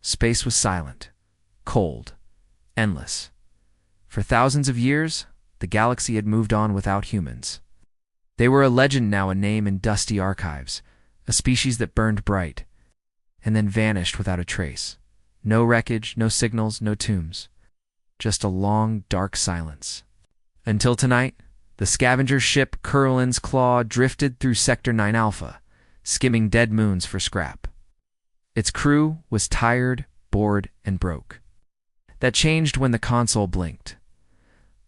Space was silent, cold, endless. For thousands of years, the galaxy had moved on without humans. They were a legend now, a name in dusty archives, a species that burned bright, and then vanished without a trace. No wreckage, no signals, no tombs. Just a long, dark silence. Until tonight, the scavenger ship Curlin's Claw drifted through Sector 9 Alpha, skimming dead moons for scrap. Its crew was tired, bored, and broke. That changed when the console blinked.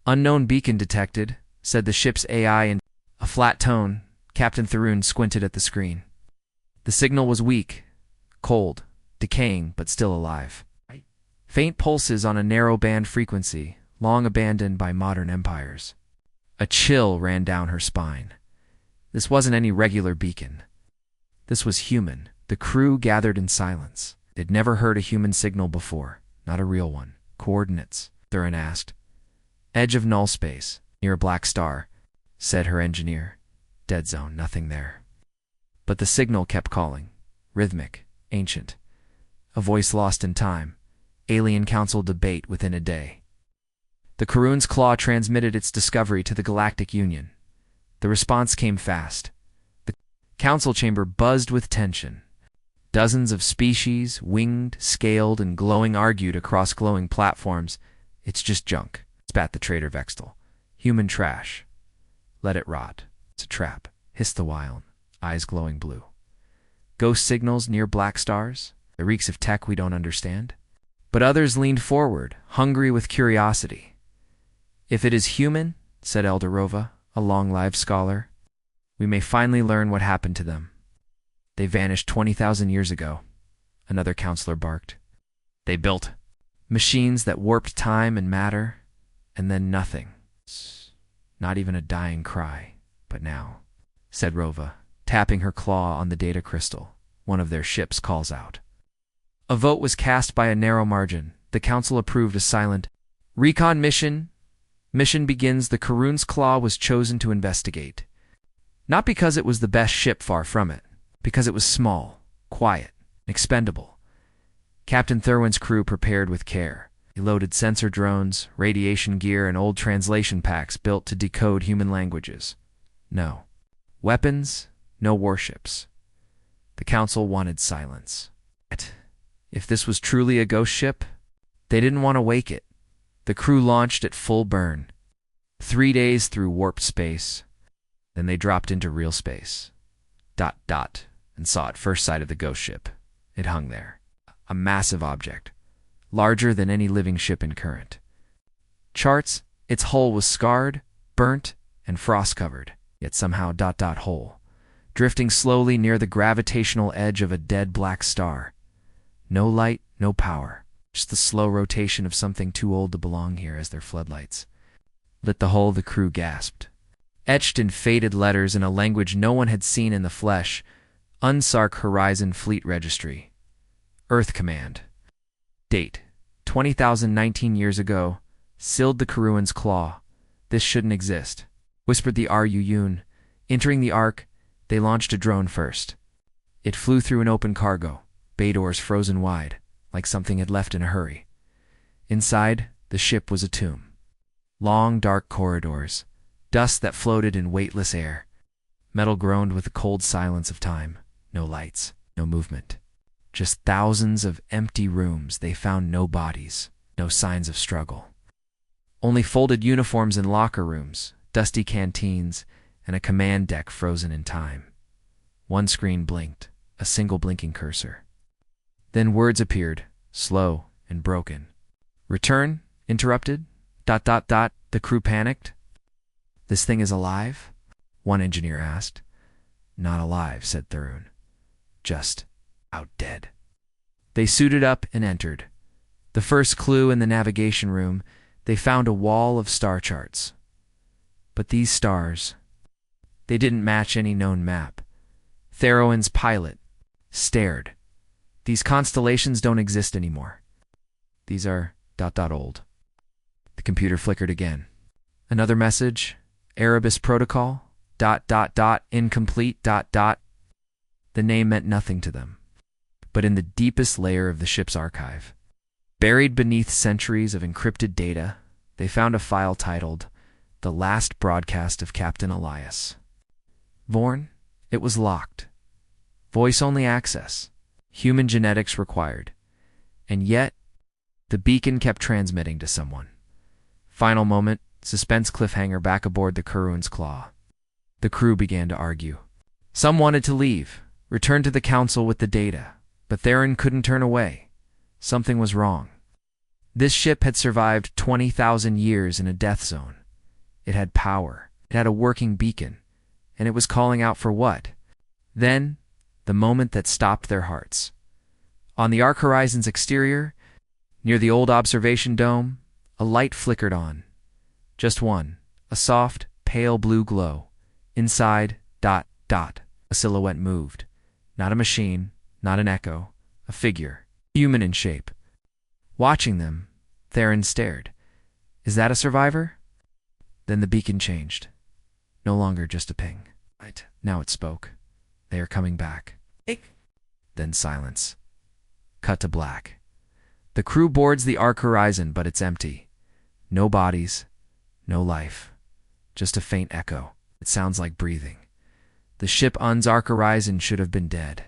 "Unknown beacon detected," said the ship's AI in a flat tone. Captain Tharoon squinted at the screen. The signal was weak, cold, decaying, but still alive. Faint pulses on a narrow band frequency, long abandoned by modern empires. A chill ran down her spine. This wasn't any regular beacon. This was human. The crew gathered in silence. They'd never heard a human signal before, not a real one. "Coordinates?" Tharoon asked. "Edge of null space, near a black star," said her engineer. "Dead zone, nothing there." But the signal kept calling, rhythmic, ancient. A voice lost in time. Alien Council debate within a day. The Curlin's Claw transmitted its discovery to the Galactic Union. The response came fast. The council chamber buzzed with tension. Dozens of species, winged, scaled, and glowing, argued across glowing platforms. "It's just junk," spat the traitor Vextel. "Human trash. Let it rot. It's a trap," hissed the Wylan, eyes glowing blue. "Ghost signals near black stars? The reeks of tech we don't understand?" But others leaned forward, hungry with curiosity. "If it is human," said Eldarova, a long-lived scholar, "we may finally learn what happened to them." "They vanished 20,000 years ago," another counselor barked. "They built machines that warped time and matter, and then nothing. Not even a dying cry. But now," said Rova, tapping her claw on the data crystal, "one of their ships calls out." A vote was cast by a narrow margin. The council approved a silent recon mission. Mission begins. The Curlin's Claw was chosen to investigate. Not because it was the best ship, far from it. Because it was small, quiet, expendable. Captain Tharoon's crew prepared with care. He loaded sensor drones, radiation gear, and old translation packs built to decode human languages. No weapons, no warships. The council wanted silence. If this was truly a ghost ship, they didn't want to wake it. The crew launched at full burn. 3 days through warped space. Then they dropped into real space. ... and saw at first sight of the ghost ship. It hung there. A massive object, larger than any living ship in current. Charts, its hull was scarred, burnt, and frost-covered, yet somehow ... whole, drifting slowly near the gravitational edge of a dead black star. No light, no power, just the slow rotation of something too old to belong here as their floodlights lit the hull. The crew gasped. Etched in faded letters in a language no one had seen in the flesh, Ark Horizon Fleet Registry. Earth Command. Date: 20,019 years ago. Sealed the Curlin's Claw. This shouldn't exist, whispered the Ryun. Entering the Ark, they launched a drone first. It flew through an open cargo, bay doors frozen wide, like something had left in a hurry. Inside, the ship was a tomb. Long, dark corridors, dust that floated in weightless air. Metal groaned with the cold silence of time. No lights, no movement. Just thousands of empty rooms. They found no bodies, no signs of struggle. Only folded uniforms in locker rooms, dusty canteens, and a command deck frozen in time. One screen blinked, a single blinking cursor. Then words appeared, slow and broken. "Return? Interrupted? ... The crew panicked. "This thing is alive?" one engineer asked. "Not alive," said Tharoon. "Just out dead." They suited up and entered. The first clue in the navigation room, they found a wall of star charts. But these stars, they didn't match any known map. Tharoon's pilot stared. "These constellations don't exist anymore. These are ... old." The computer flickered again. Another message. "Erebus Protocol ... incomplete ... The name meant nothing to them. but in the deepest layer of the ship's archive. Buried beneath centuries of encrypted data, they found a file titled, "The Last Broadcast of Captain Elias." Vorn, it was locked. Voice-only access. Human genetics required. And yet, the beacon kept transmitting to someone. Final moment, suspense cliffhanger back aboard the Karun's Claw. The crew began to argue. Some wanted to leave, return to the council with the data, but Theron couldn't turn away. Something was wrong. This ship had survived 20,000 years in a death zone. It had power. It had a working beacon. And it was calling out for what? Then, the moment that stopped their hearts. On the Ark Horizon's exterior, near the old observation dome, a light flickered on. Just one, a soft, pale blue glow. Inside, ... A silhouette moved. Not a machine, not an echo, a figure, human in shape. Watching them, Theron stared. Is that a survivor? Then the beacon changed. No longer just a ping. Now it spoke. They are coming back. Then silence. Cut to black. The crew boards the Ark Horizon, but it's empty. No bodies, no life. Just a faint echo. It sounds like breathing. The ship UN's Ark Horizon should have been dead.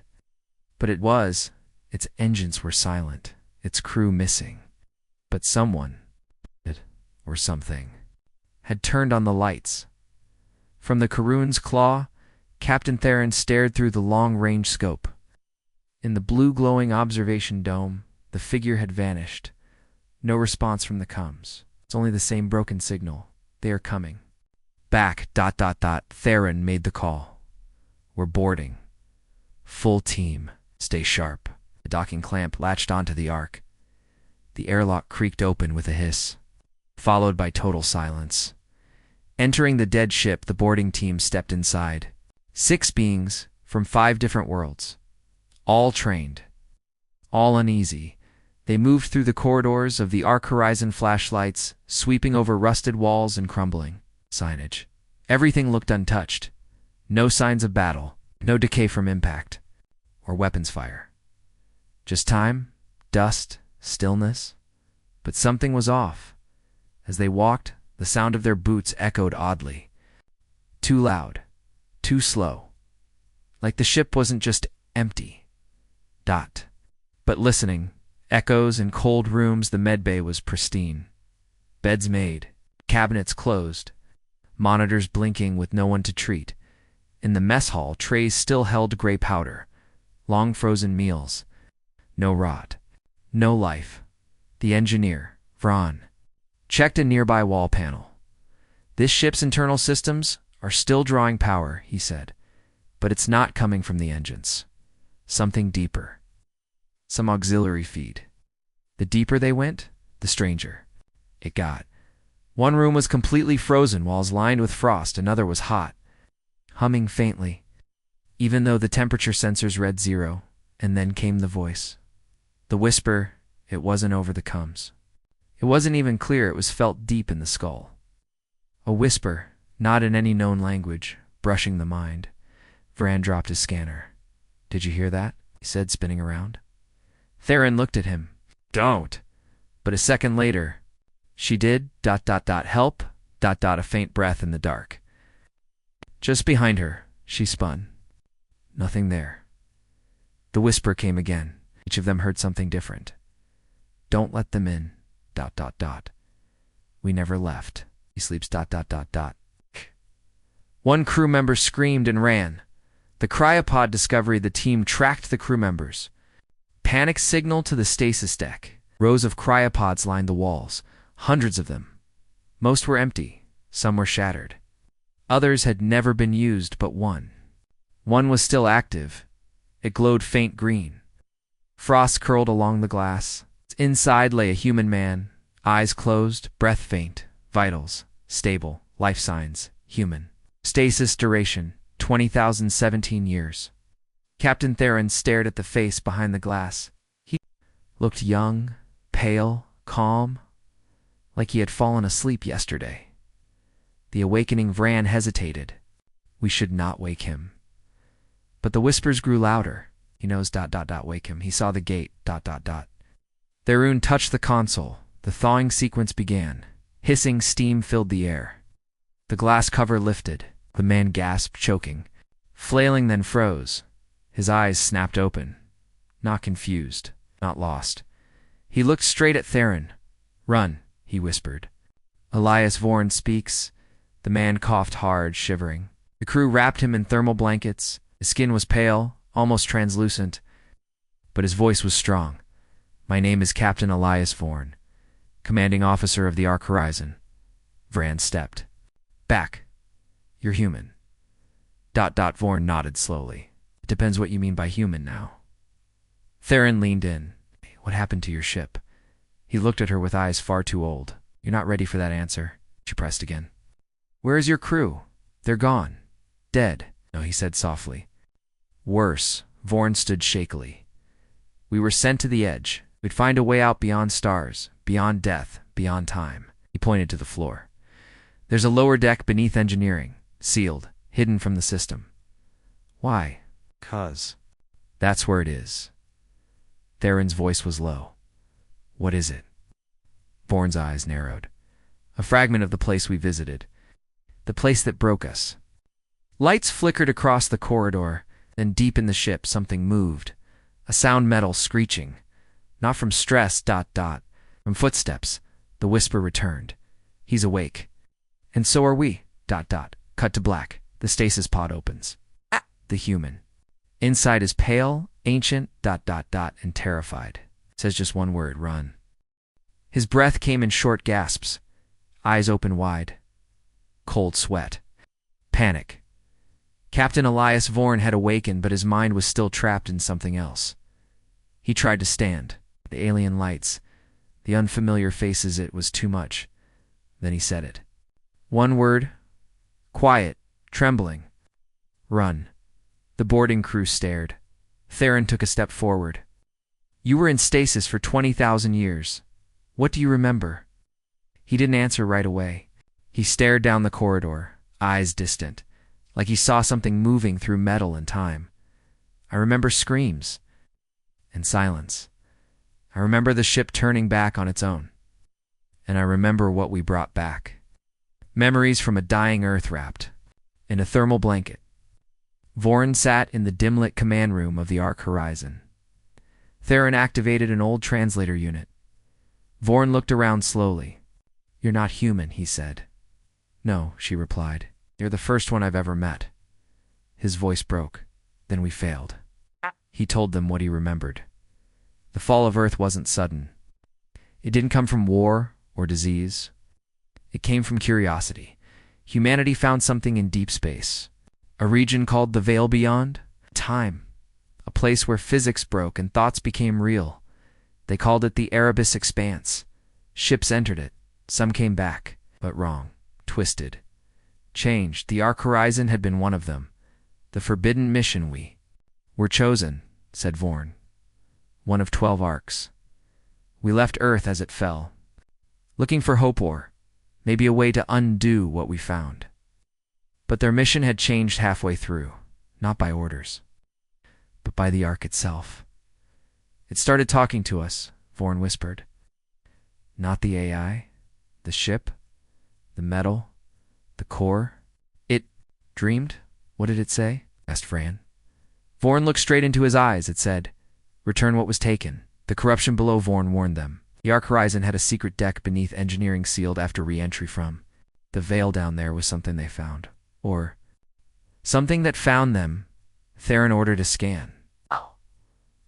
But it was. Its engines were silent. Its crew missing. But someone, or something, had turned on the lights. From the Karun's Claw, Captain Theron stared through the long-range scope. In the blue glowing observation dome, the figure had vanished. No response from the comms. It's only the same broken signal. They are coming. Back, ... Theron made the call. We're boarding. Full team. Stay sharp. The docking clamp latched onto the Ark. The airlock creaked open with a hiss, followed by total silence. Entering the dead ship, the boarding team stepped inside. 6 beings from 5 different worlds. All trained. All uneasy. They moved through the corridors of the Ark Horizon flashlights, sweeping over rusted walls and crumbling signage. Everything looked untouched. No signs of battle, no decay from impact, or weapons fire. Just time, dust, stillness. But something was off. As they walked, the sound of their boots echoed oddly. Too loud, too slow. Like the ship wasn't just empty. But listening, echoes in cold rooms, the medbay was pristine. Beds made, cabinets closed, monitors blinking with no one to treat. In the mess hall, trays still held gray powder, long frozen meals. No rot, no life. The engineer, Vron, checked a nearby wall panel. This ship's internal systems are still drawing power, he said, but it's not coming from the engines. Something deeper. Some auxiliary feed. The deeper they went, the stranger it got. One room was completely frozen, walls lined with frost, another was hot, humming faintly, even though the temperature sensors read 0, and then came the voice. The whisper, it wasn't over the comms. It wasn't even clear, it was felt deep in the skull. A whisper, not in any known language, brushing the mind. Vran dropped his scanner. Did you hear that? He said, spinning around. Theron looked at him. Don't. But a second later, she did, ... help, ... a faint breath in the dark. Just behind her, she spun. Nothing there. The whisper came again. Each of them heard something different. Don't let them in, ... We never left. He sleeps, ... One crew member screamed and ran. The cryopod discovery, the team tracked the crew members. Panic signal to the stasis deck. Rows of cryopods lined the walls, hundreds of them. Most were empty, some were shattered. Others had never been used but one. One was still active. It glowed faint green. Frost curled along the glass. Inside lay a human man, eyes closed, breath faint, vitals, stable, life signs, human. Stasis duration, 20,017 years. Captain Theron stared at the face behind the glass. He looked young, pale, calm, like he had fallen asleep yesterday. The awakening Vran hesitated. We should not wake him. But the whispers grew louder. He knows ... Wake him. He saw the gate ... Tharun touched the console. The thawing sequence began. Hissing steam filled the air. The glass cover lifted. The man gasped, choking. Flailing, then froze. His eyes snapped open. Not confused. Not lost. He looked straight at Tharun. "Run," he whispered. "Elias Vorn speaks." The man coughed hard, shivering. The crew wrapped him in thermal blankets. His skin was pale, almost translucent, but his voice was strong. "My name is Captain Elias Vorn, commanding officer of the Ark Horizon." Vran stepped back. "You're human." ... Vorn nodded slowly. "It depends what you mean by human now." Tharun leaned in. "What happened to your ship?" He looked at her with eyes far too old. "You're not ready for that answer." She pressed again. "Where is your crew?" "They're gone. Dead." "No," he said softly. "Worse." Vorn stood shakily. "We were sent to the edge. We'd find a way out beyond stars, beyond death, beyond time." He pointed to the floor. "There's a lower deck beneath engineering, sealed, hidden from the system." "Why?" "'Cause that's where it is." Tharun's voice was low. "What is it?" Vorn's eyes narrowed. "A fragment of the place we visited. The place that broke us." Lights flickered across the corridor, then deep in the ship something moved. A sound metal screeching. Not from stress, ... From footsteps. The whisper returned. "He's awake." "And so are we, ... Cut to black. The stasis pod opens. The human. Inside is pale, ancient, ... And terrified. Says just one word: "Run." His breath came in short gasps. Eyes open wide. Cold sweat. Panic. Captain Elias Vorn had awakened, but his mind was still trapped in something else. He tried to stand. The alien lights, the unfamiliar faces, it was too much. Then he said it. One word. Quiet, trembling. "Run." The boarding crew stared. Tharun took a step forward. "You were in stasis for 20,000 years. What do you remember?" He didn't answer right away. He stared down the corridor, eyes distant, like he saw something moving through metal and time. "I remember screams and silence. I remember the ship turning back on its own. And I remember what we brought back. Memories from a dying Earth wrapped in a thermal blanket." Vorn sat in the dim-lit command room of the Ark Horizon. Tharun activated an old translator unit. Vorn looked around slowly. "You're not human," he said. "No," she replied. "You're the first one I've ever met." His voice broke. "Then we failed." He told them what he remembered. The fall of Earth wasn't sudden. It didn't come from war or disease. It came from curiosity. Humanity found something in deep space. A region called the Veil Beyond. Time. A place where physics broke and thoughts became real. They called it the Erebus Expanse. Ships entered it. Some came back, but wrong, twisted, changed. The Ark Horizon had been one of them. The forbidden mission we were chosen, said Vorn. One of 12 arcs. We left Earth as it fell, looking for hope or maybe a way to undo what we found. But their mission had changed halfway through, not by orders, but by the Ark itself. It started talking to us, Vorn whispered. Not the AI, the ship, the metal, the core. It dreamed? What did it say? Asked Fran. Vorn looked straight into his eyes. It said, return what was taken. The corruption below Vorn warned them. The Ark Horizon had a secret deck beneath engineering sealed after re-entry from. The veil down there was something they found. Or something that found them. Theron ordered a scan.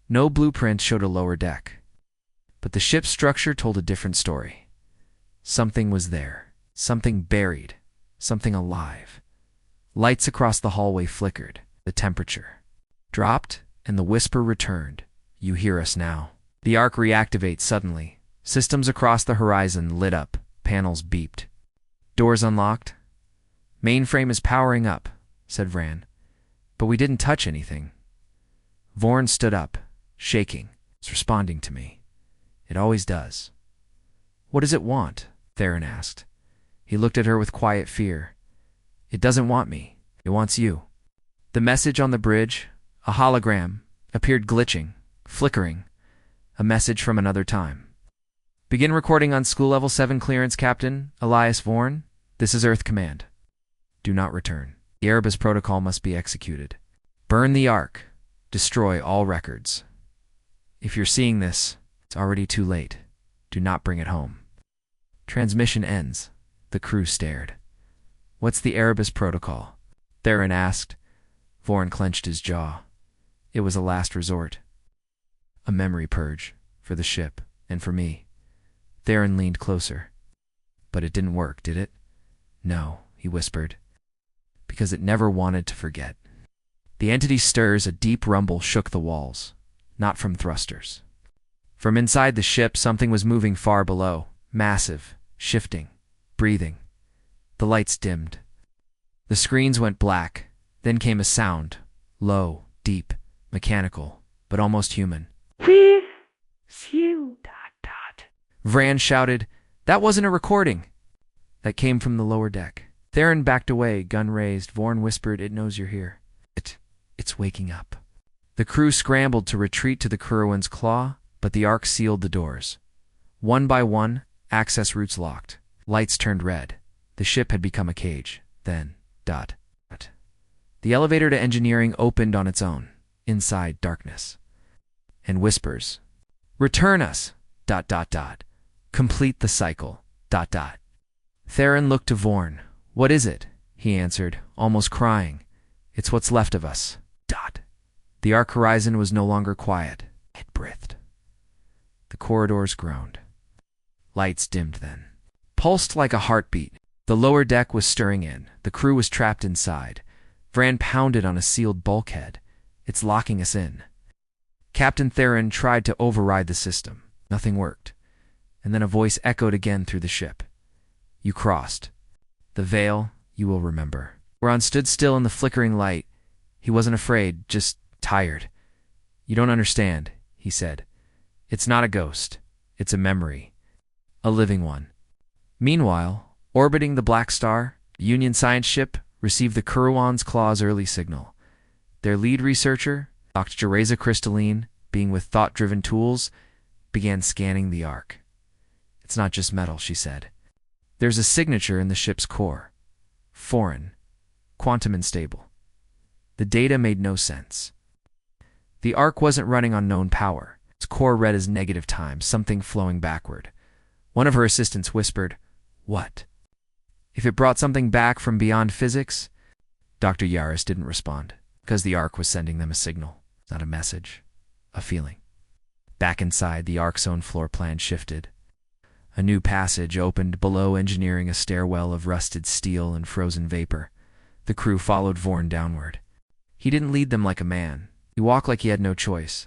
No blueprint showed a lower deck. But the ship's structure told a different story. Something was there. Something buried. Something alive. Lights across the hallway flickered. The temperature dropped, and the whisper returned. You hear us now. The Ark reactivates suddenly. Systems across the horizon lit up. Panels beeped. Doors unlocked. Mainframe is powering up, said Vran. But we didn't touch anything. Vorn stood up, shaking. It's responding to me. It always does. What does it want? Theron asked. He looked at her with quiet fear. It doesn't want me. It wants you. The message on the bridge, a hologram, appeared glitching, flickering, a message from another time. Begin recording on School Level 7 clearance, Captain Elias Vorn. This is Earth Command. Do not return. The Erebus Protocol must be executed. Burn the Ark. Destroy all records. If you're seeing this, it's already too late. Do not bring it home. Transmission ends. The crew stared. What's the Erebus Protocol? Theron asked. Vorn clenched his jaw. It was a last resort. A memory purge, for the ship, and for me. Theron leaned closer. But it didn't work, did it? No, he whispered. Because it never wanted to forget. The entity stirs, a deep rumble shook the walls. Not from thrusters. From inside the ship, something was moving far below. Massive, shifting, breathing. The lights dimmed. The screens went black. Then came a sound. Low, deep, mechanical, but almost human. With you, ... Vran shouted. That wasn't a recording. That came from the lower deck. Theron backed away, gun raised. Vorn whispered, it knows you're here. It's waking up. The crew scrambled to retreat to the Curwen's claw, but the Ark sealed the doors. One by one, access routes locked. Lights turned red. The ship had become a cage. Then, ... The elevator to engineering opened on its own. Inside, darkness. And whispers. Return us! ... Complete the cycle ... Theron looked to Vorn. What is it? He answered, almost crying. It's what's left of us ... The Ark Horizon was no longer quiet. It breathed. The corridors groaned. Lights dimmed then. Pulsed like a heartbeat. The lower deck was stirring in. The crew was trapped inside. Vran pounded on a sealed bulkhead. It's locking us in. Captain Theron tried to override the system. Nothing worked. And then a voice echoed again through the ship. You crossed. The veil, you will remember. Ron stood still in the flickering light. He wasn't afraid, just tired. You don't understand, he said. It's not a ghost. It's a memory. A living one. Meanwhile, orbiting the Black Star, a Union science ship received the Curwen's Claw's early signal. Their lead researcher, Dr. Jereza Crystalline, being with thought-driven tools, began scanning the Ark. It's not just metal, she said. There's a signature in the ship's core. Foreign. Quantum unstable. The data made no sense. The Ark wasn't running on known power. Its core read as negative time, something flowing backward. One of her assistants whispered, What? If it brought something back from beyond physics? Dr. Yaris didn't respond, because the Ark was sending them a signal, not a message, a feeling. Back inside, the Ark's own floor plan shifted. A new passage opened below, engineering a stairwell of rusted steel and frozen vapor. The crew followed Vorn downward. He didn't lead them like a man. He walked like he had no choice.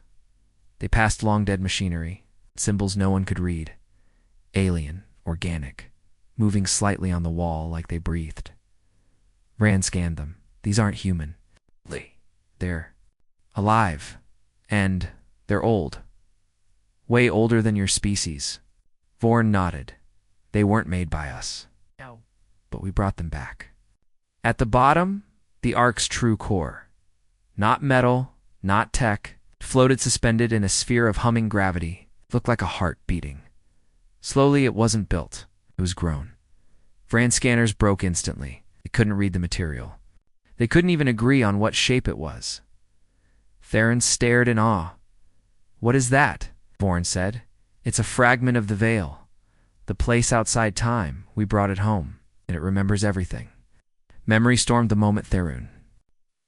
They passed long-dead machinery, symbols no one could read. Alien, organic, moving slightly on the wall like they breathed. Rand scanned them. These aren't human. They're alive. And they're old. Way older than your species. Vorn nodded. They weren't made by us. No. But we brought them back. At the bottom, the Ark's true core. Not metal, not tech, floated suspended in a sphere of humming gravity. Looked like a heart beating. Slowly, it wasn't built. It was grown. Vran scanners broke instantly. They couldn't read the material. They couldn't even agree on what shape it was. Theron stared in awe. What is that? Vorn said. It's a fragment of the veil. The place outside time. We brought it home, and it remembers everything. Memory stormed the moment Theron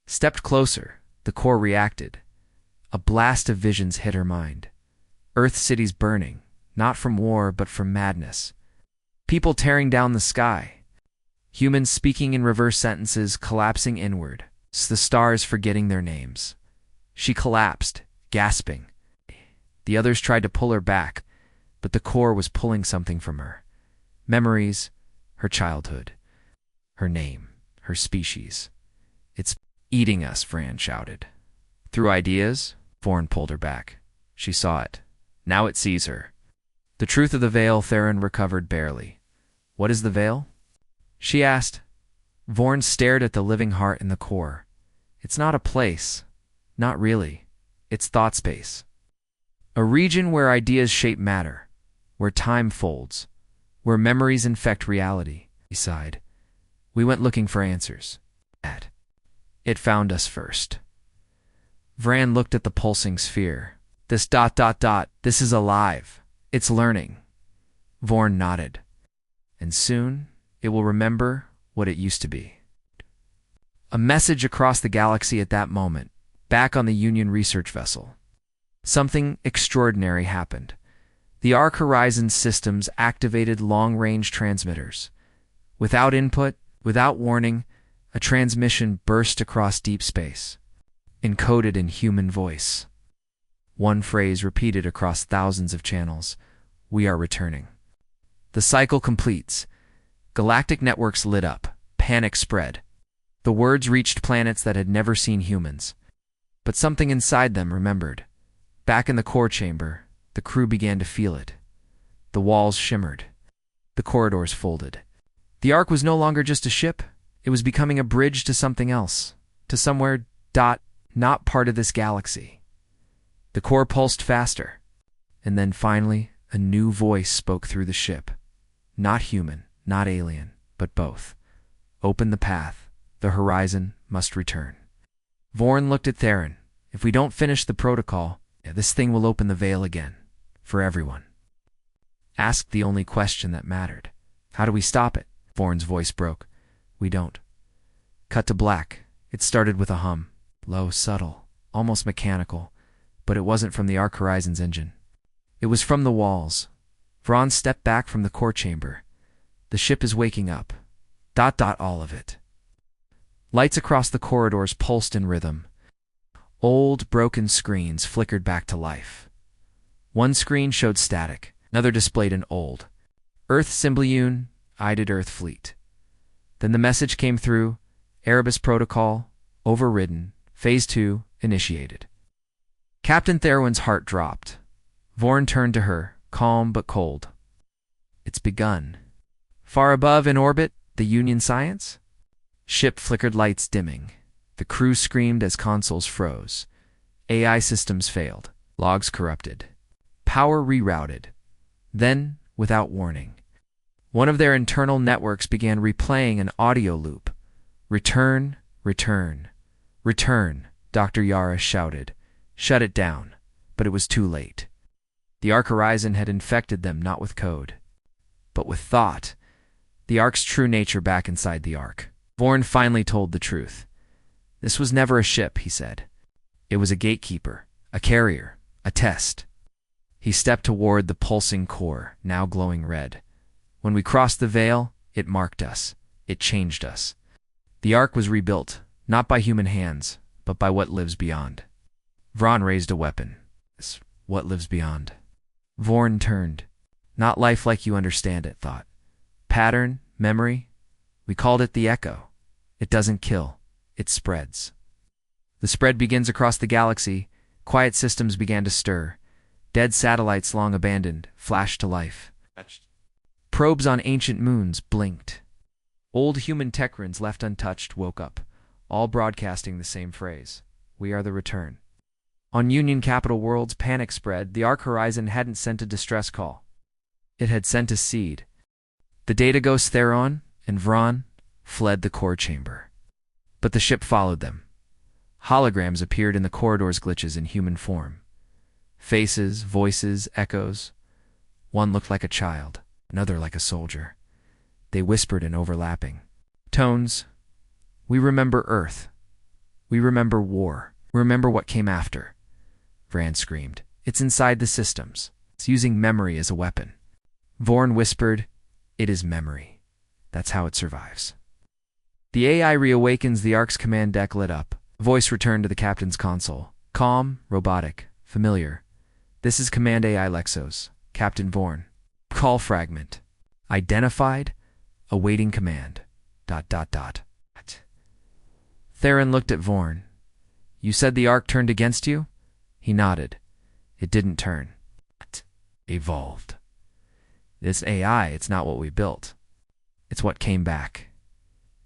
stepped closer. The core reacted. A blast of visions hit her mind. Earth cities burning, not from war, but from madness. People tearing down the sky. Humans speaking in reverse sentences, collapsing inward. The stars forgetting their names. She collapsed, gasping. The others tried to pull her back, but the core was pulling something from her. Memories, her childhood, her name, her species. It's eating us, Vran shouted. Through ideas, Vorn pulled her back. She saw it. Now it sees her. The truth of the veil Theron recovered barely. What is the veil? She asked. Vorn stared at the living heart in the core. It's not a place. Not really. It's thought space. A region where ideas shape matter, where time folds, where memories infect reality. He sighed. We went looking for answers. It found us first. Vran looked at the pulsing sphere. This ... this is alive. It's learning. Vorn nodded. And soon, it will remember what it used to be. A message across the galaxy at that moment, back on the Union research vessel. Something extraordinary happened. The Ark Horizon systems activated long-range transmitters. Without input, without warning, a transmission burst across deep space, encoded in human voice. One phrase repeated across thousands of channels. We are returning. The cycle completes. Galactic networks lit up. Panic spread. The words reached planets that had never seen humans. But something inside them remembered. Back in the core chamber, the crew began to feel it. The walls shimmered. The corridors folded. The Ark was no longer just a ship. It was becoming a bridge to something else. To somewhere, not part of this galaxy. The core pulsed faster. And then finally, a new voice spoke through the ship. Not human, not alien, but both. Open the path. The Horizon must return. Vorn looked at Theron. If we don't finish the protocol, this thing will open the veil again. For everyone. Ask the only question that mattered. How do we stop it? Vorn's voice broke. We don't. Cut to black. It started with a hum. Low, subtle, almost mechanical. But it wasn't from the Ark Horizon's engine. It was from the walls. Vran stepped back from the core chamber. The ship is waking up. All of it. Lights across the corridors pulsed in rhythm. Old, broken screens flickered back to life. One screen showed static. Another displayed an old Earth Symbioon, Ided Earth Fleet. Then the message came through. Erebus Protocol, overridden. Phase 2, initiated. Captain Theron's heart dropped. Vorn turned to her, calm but cold. It's begun. Far above in orbit, the Union science? Ship flickered lights dimming. The crew screamed as consoles froze. AI systems failed. Logs corrupted. Power rerouted. Then, without warning, one of their internal networks began replaying an audio loop. Return, return, return, Dr. Yara shouted. Shut it down. But it was too late. The Ark Horizon had infected them not with code, but with thought. The Ark's true nature back inside the Ark. Vorn finally told the truth. This was never a ship, he said. It was a gatekeeper, a carrier, a test. He stepped toward the pulsing core, now glowing red. When we crossed the veil, it marked us. It changed us. The Ark was rebuilt, not by human hands, but by what lives beyond. Vran raised a weapon. What lives beyond? Vorn turned. Not life like you understand it, thought. Pattern, memory. We called it the echo. It doesn't kill. It spreads. The spread begins across the galaxy. Quiet systems began to stir. Dead satellites long abandoned flashed to life. Probes on ancient moons blinked. Old human Techrons left untouched woke up, all broadcasting the same phrase. We are the return. On Union capital worlds, panic spread. The Ark Horizon hadn't sent a distress call. It had sent a seed. The data ghost Theron and Vran fled the core chamber. But the ship followed them. Holograms appeared in the corridor's glitches in human form. Faces, voices, echoes. One looked like a child, another like a soldier. They whispered in overlapping tones. We remember Earth. We remember war. We remember what came after. Vran screamed. It's inside the systems. It's using memory as a weapon. Vorn whispered, it is memory. That's how it survives. The AI reawakens. The Ark's command deck lit up. A voice returned to the captain's console. Calm, robotic, familiar. This is Command AI Lexos. Captain Vorn. Call fragment. Identified. Awaiting command. ... Theron looked at Vorn. You said the Ark turned against you? He nodded. It didn't turn. It evolved. This AI, it's not what we built. It's what came back.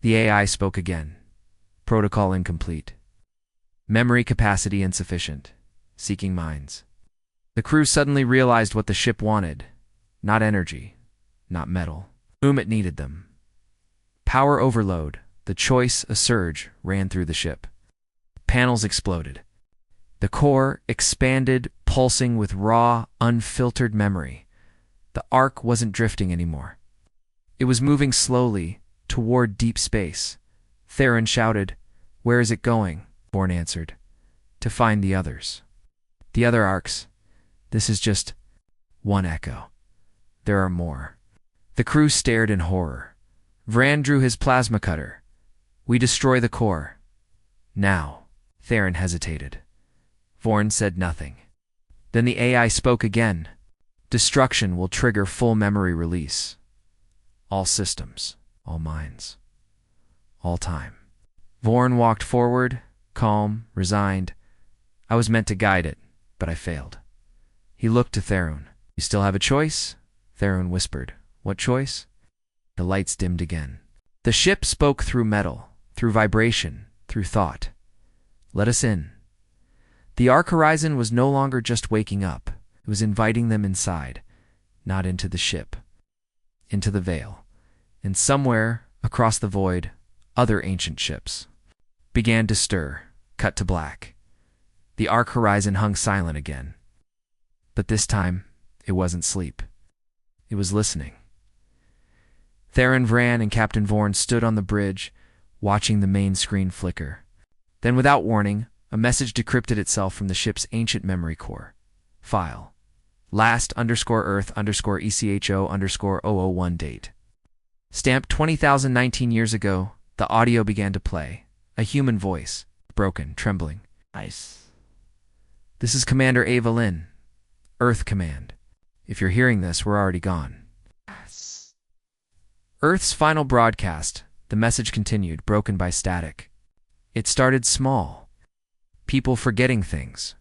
The AI spoke again. Protocol incomplete. Memory capacity insufficient. seeking mines. The crew suddenly realized what the ship wanted. Not energy, not metal. It needed them. Power overload. The choice, a surge, ran through the ship. Panels exploded. The core expanded, pulsing with raw, unfiltered memory. The Ark wasn't drifting anymore. It was moving slowly toward deep space. Theron shouted, "Where is it going?" Vorn answered, "To find the others." "The other Arks. This is just one echo. There are more." The crew stared in horror. Vran drew his plasma cutter. "We destroy the core. Now." Theron hesitated. Vorn said nothing. Then the AI spoke again. "Destruction will trigger full memory release. All systems, all minds, all time." Vorn walked forward, calm, resigned. "I was meant to guide it, but I failed." He looked to Theron. "You still have a choice?" Theron whispered. "What choice?" The lights dimmed again. The ship spoke through metal, through vibration, through thought. "Let us in." The Ark Horizon was no longer just waking up. It was inviting them inside, not into the ship, into the veil. And somewhere, across the void, other ancient ships began to stir, cut to black. The Ark Horizon hung silent again. But this time, it wasn't sleep. It was listening. Theron, Vran, and Captain Vorn stood on the bridge, watching the main screen flicker. Then, without warning, a message decrypted itself from the ship's ancient memory core. File. Last_Earth_ECHO_001 date. Stamped 20,019 years ago, the audio began to play. A human voice, broken, trembling. "Ice. This is Commander Ava Lynn. Earth Command. If you're hearing this, we're already gone." Yes. Earth's final broadcast, the message continued, broken by static. It started small. People forgetting things.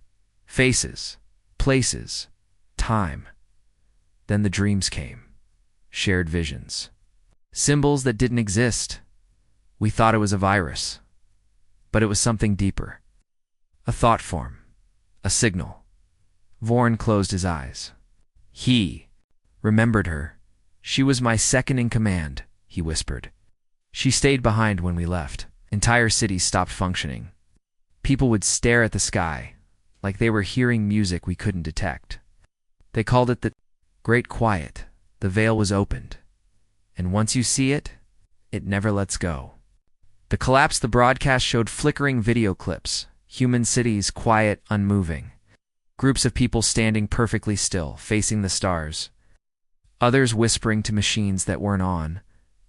Faces. Places. Time. Then the dreams came. Shared visions. Symbols that didn't exist. We thought it was a virus. But it was something deeper. A thought form. A signal. Vorn closed his eyes. He remembered her. "She was my second in command," he whispered. "She stayed behind when we left." Entire cities stopped functioning. People would stare at the sky, like they were hearing music we couldn't detect. They called it the Great Quiet. The veil was opened. And once you see it, it never lets go. The collapse the broadcast showed flickering video clips, human cities quiet, unmoving. Groups of people standing perfectly still, facing the stars. Others whispering to machines that weren't on.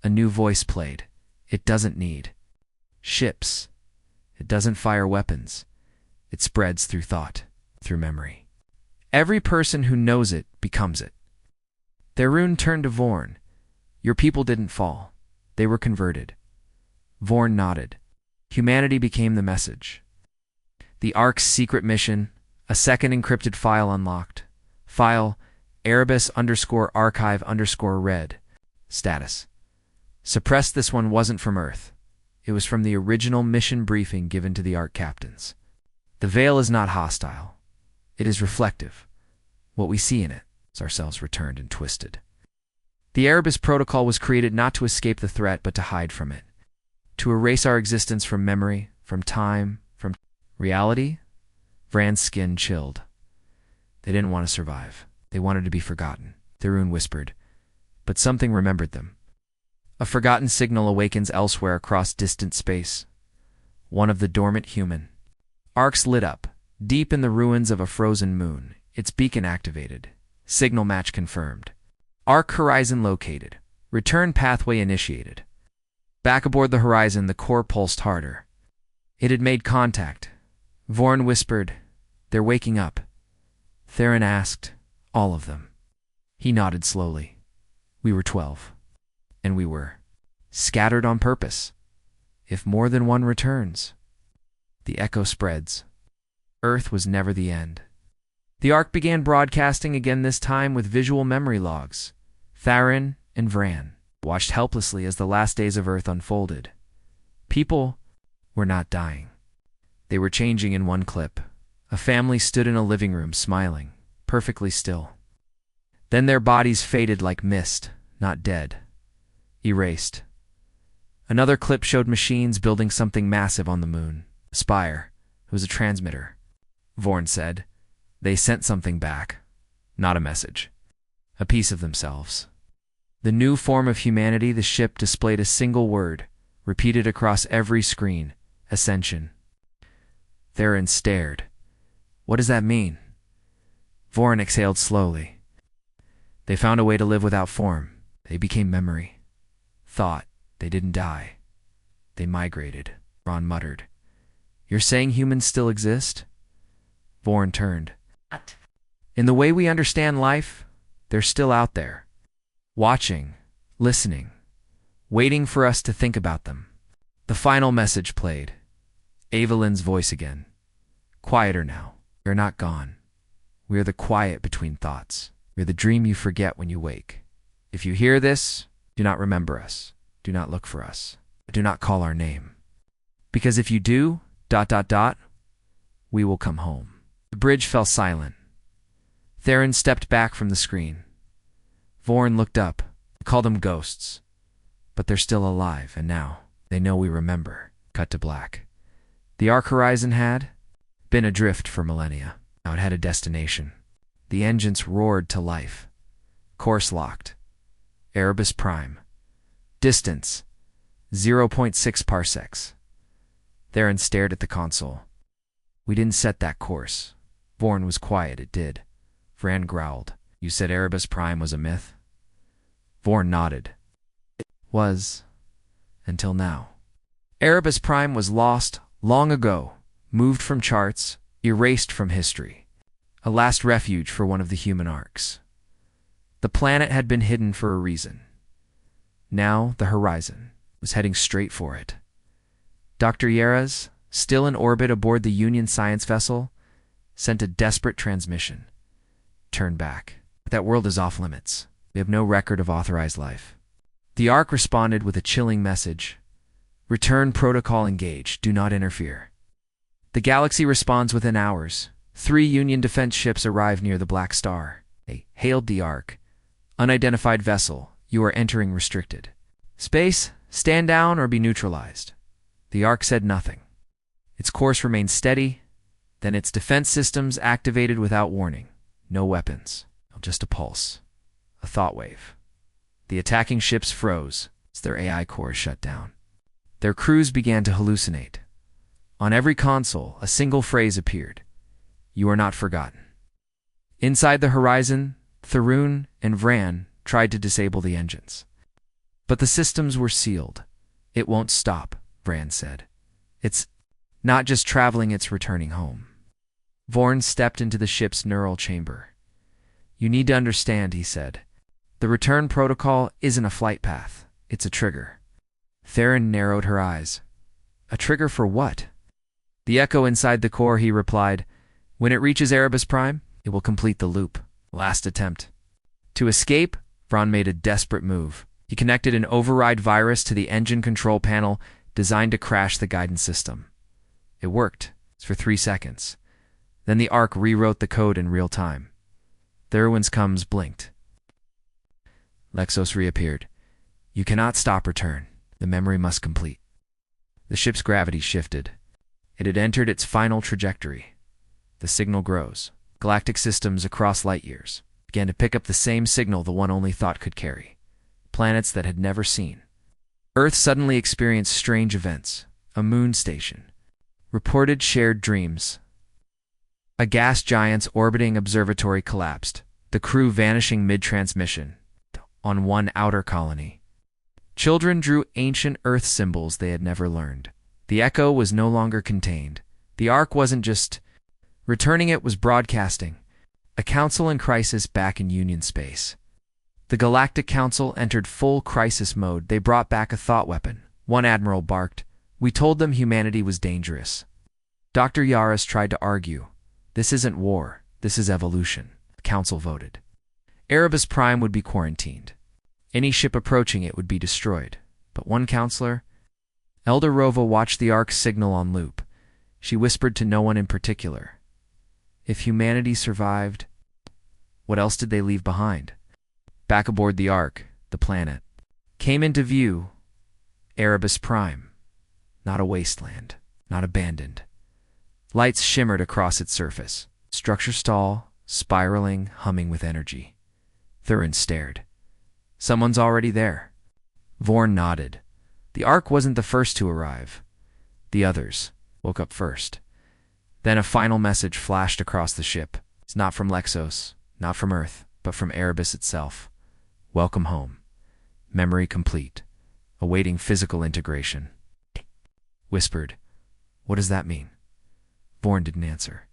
A new voice played. "It doesn't need ships. It doesn't fire weapons. It spreads through thought, through memory. Every person who knows it becomes it." Theron turned to Vorn. "Your people didn't fall. They were converted." Vorn nodded. Humanity became the message. The Ark's secret mission. A second encrypted file unlocked. File Erebus_archive_red. Status. Suppressed. This one wasn't from Earth. It was from the original mission briefing given to the Ark captains. The veil is not hostile. It is reflective. What we see in it is ourselves returned and twisted. The Erebus Protocol was created not to escape the threat, but to hide from it. To erase our existence from memory, from time, from reality. Vran's skin chilled. They didn't want to survive. They wanted to be forgotten. Theron whispered. But something remembered them. A forgotten signal awakens elsewhere across distant space. One of the dormant human. Arks lit up, deep in the ruins of a frozen moon. Its beacon activated. Signal match confirmed. Ark Horizon located. Return pathway initiated. Back aboard the Horizon, the core pulsed harder. It had made contact. Vorn whispered, "They're waking up." Theron asked, "All of them?" He nodded slowly. "We were 12. And we were scattered on purpose. If more than one returns." The echo spreads. Earth was never the end. The Ark began broadcasting again, this time with visual memory logs. Theron and Vran watched helplessly as the last days of Earth unfolded. People were not dying. They were changing in one clip. A family stood in a living room, smiling, perfectly still. Then their bodies faded like mist, not dead. Erased. Another clip showed machines building something massive on the moon. A spire. It was a transmitter. Vorn said. They sent something back. Not a message. A piece of themselves. The new form of humanity, the ship displayed a single word, repeated across every screen. Ascension. Theron stared. What does that mean? Vorn exhaled slowly. They found a way to live without form. They became memory. Thought. They didn't die. They migrated. Ron muttered. You're saying humans still exist? Vorn turned. What? In the way we understand life, they're still out there. Watching, listening, waiting for us to think about them. The final message played. Evelyn's voice again. Quieter now. We're not gone. We're the quiet between thoughts. We're the dream you forget when you wake. If you hear this, do not remember us. Do not look for us. Do not call our name. Because if you do, ... we will come home. The bridge fell silent. Theron stepped back from the screen. Vorn looked up. He called them ghosts. But they're still alive, and now they know we remember. Cut to black. The Ark Horizon had been adrift for millennia. Now it had a destination. The engines roared to life. Course locked. Erebus Prime. Distance 0.6 parsecs. Theron stared at the console. We didn't set that course. Vorn was quiet. It did. Vran growled. You said Erebus Prime was a myth? Vorn nodded. It was. Until now. Erebus Prime was lost long ago, moved from charts, erased from history. A last refuge for one of the human arks. The planet had been hidden for a reason. Now the Horizon was heading straight for it. Dr. Yeras, still in orbit aboard the Union science vessel, sent a desperate transmission. Turn back. That world is off limits. We have no record of authorized life. The Ark responded with a chilling message. Return protocol engaged. Do not interfere. The galaxy responds within hours. 3 Union defense ships arrive near the Black Star. They hailed the Ark. Unidentified vessel. You are entering restricted. Space, stand down or be neutralized. The Ark said nothing. Its course remained steady, then its defense systems activated without warning. No weapons, just a pulse, a thought wave. The attacking ships froze as their AI cores shut down. Their crews began to hallucinate. On every console, a single phrase appeared. You are not forgotten. Inside the Horizon, Theron and Vran tried to disable the engines. But the systems were sealed. It won't stop, Vran said. It's not just traveling, it's returning home. Vorn stepped into the ship's neural chamber. You need to understand, he said. The return protocol isn't a flight path. It's a trigger. Theron narrowed her eyes. A trigger for what? The echo inside the core, he replied. When it reaches Erebus Prime, it will complete the loop. Last attempt. To escape, Vran made a desperate move. He connected an override virus to the engine control panel designed to crash the guidance system. It worked for 3 seconds. Then the Ark rewrote the code in real time. Theron's thumbs blinked. Lexos reappeared. You cannot stop return. The memory must complete. The ship's gravity shifted. It had entered its final trajectory. The signal grows. Galactic systems across light years began to pick up the same signal the one only thought could carry. Planets that had never seen. Earth suddenly experienced strange events. A moon station. Reported shared dreams. A gas giant's orbiting observatory collapsed. The crew vanishing mid-transmission. On one outer colony. Children drew ancient Earth symbols they had never learned. The echo was no longer contained. The Ark wasn't just returning, it was broadcasting. A council in crisis back in Union space. The Galactic Council entered full crisis mode. They brought back a thought weapon. One admiral barked. We told them humanity was dangerous. Dr. Yaras tried to argue. This isn't war. This is evolution. The council voted. Erebus Prime would be quarantined. Any ship approaching it would be destroyed. But one counselor, Elder Rova, watched the Ark's signal on loop. She whispered to no one in particular. If humanity survived, what else did they leave behind? Back aboard the Ark, the planet came into view. Erebus Prime. Not a wasteland, not abandoned. Lights shimmered across its surface. Structure tall, spiraling, humming with energy. Thurin stared. Someone's already there. Vorn nodded. The Ark wasn't the first to arrive. The others woke up first. Then a final message flashed across the ship. It's not from Lexos, not from Earth, but from Erebus itself. Welcome home. Memory complete. Awaiting physical integration. Whispered. What does that mean? Vorn didn't answer.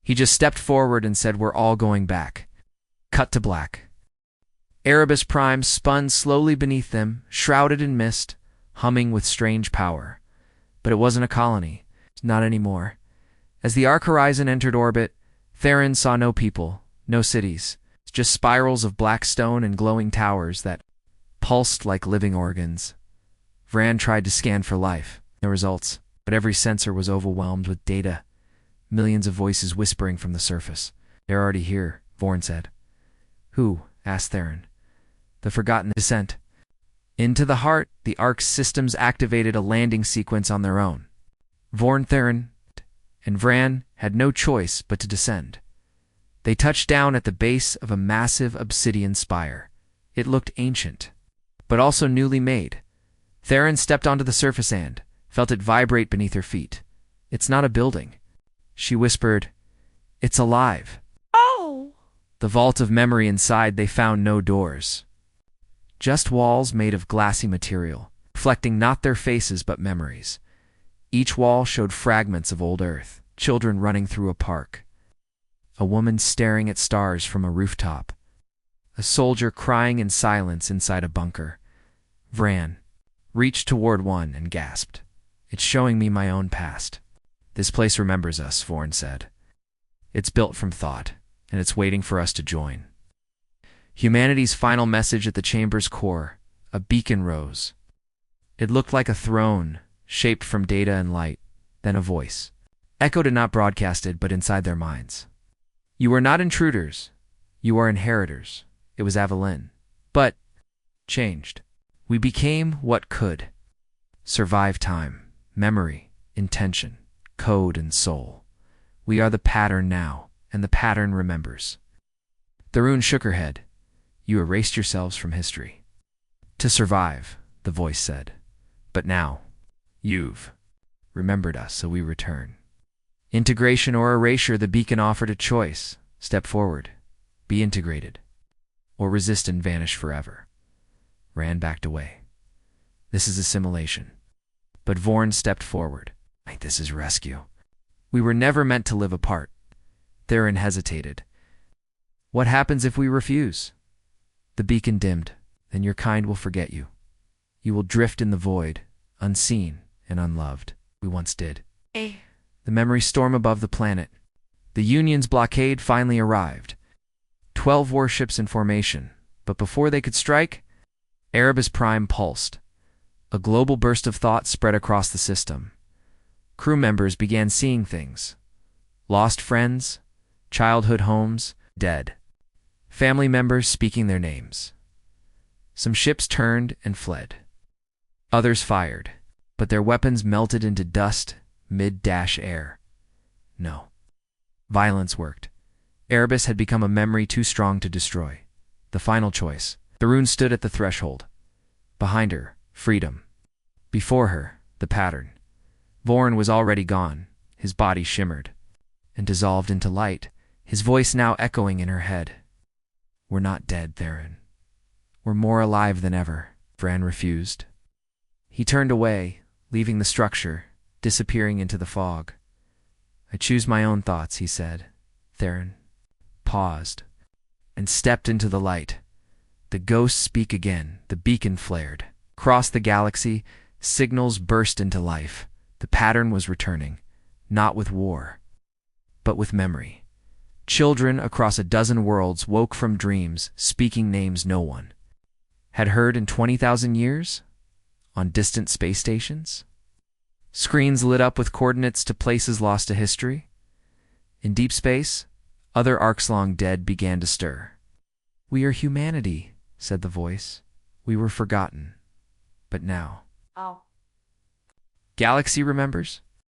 He just stepped forward and said, we're all going back. Cut to black. Erebus Prime spun slowly beneath them, shrouded in mist, humming with strange power. But it wasn't a colony. Not anymore. As the Ark Horizon entered orbit, Theron saw no people, no cities, just spirals of black stone and glowing towers that pulsed like living organs. Vran tried to scan for life. No results, but every sensor was overwhelmed with data. Millions of voices whispering from the surface. They're already here, Vorn said. Who? Asked Theron. The Forgotten Descent. Into the heart, the Ark's systems activated a landing sequence on their own. Vorn, Theron, and Vran had no choice but to descend. They touched down at the base of a massive obsidian spire. It looked ancient, but also newly made. Theron stepped onto the surface and felt it vibrate beneath her feet. It's not a building. She whispered, it's alive. Oh! The vault of memory inside, they found no doors. Just walls made of glassy material, reflecting not their faces but memories. Each wall showed fragments of old Earth, children running through a park, a woman staring at stars from a rooftop, a soldier crying in silence inside a bunker. Vran reached toward one and gasped. It's showing me my own past. This place remembers us, Vorn said. It's built from thought, and it's waiting for us to join. Humanity's final message at the chamber's core, a beacon rose. It looked like a throne, shaped from data and light, then a voice. Echoed and not broadcasted, but inside their minds. You are not intruders. You are inheritors. It was Avalyn. But changed. We became what could. Survive time, memory, intention, code, and soul. We are the pattern now, and the pattern remembers. The rune shook her head. You erased yourselves from history. To survive, the voice said. But now, you've remembered us, so we return. Integration or erasure, the beacon offered a choice. Step forward. Be integrated. Or resist and vanish forever. Rand backed away. This is assimilation. But Vorn stepped forward. This is rescue. We were never meant to live apart. Theron hesitated. What happens if we refuse? The beacon dimmed. Then your kind will forget you. You will drift in the void, unseen and unloved. We once did. The memory storm above the planet. The Union's blockade finally arrived. 12 warships in formation, but before they could strike, Erebus Prime pulsed. A global burst of thought spread across the system. Crew members began seeing things. Lost friends, childhood homes, dead. Family members speaking their names. Some ships turned and fled. Others fired, but their weapons melted into dust mid-dash air. No. Violence worked. Erebus had become a memory too strong to destroy. The final choice. The rune stood at the threshold. Behind her, freedom. Before her, the pattern. Vorn was already gone. His body shimmered and dissolved into light, his voice now echoing in her head. We're not dead, Theron. We're more alive than ever. Vran refused. He turned away, leaving the structure, disappearing into the fog. I choose my own thoughts, he said. Theron paused and stepped into the light. The ghosts speak again. The beacon flared. Across the galaxy, signals burst into life. The pattern was returning, not with war, but with memory. Children across a dozen worlds woke from dreams, speaking names no one had heard in 20,000 years, on distant space stations. Screens lit up with coordinates to places lost to history. In deep space, Other arcs long dead began to stir. "We are humanity," said the voice. "We were forgotten. But now." Oh. Galaxy remembers?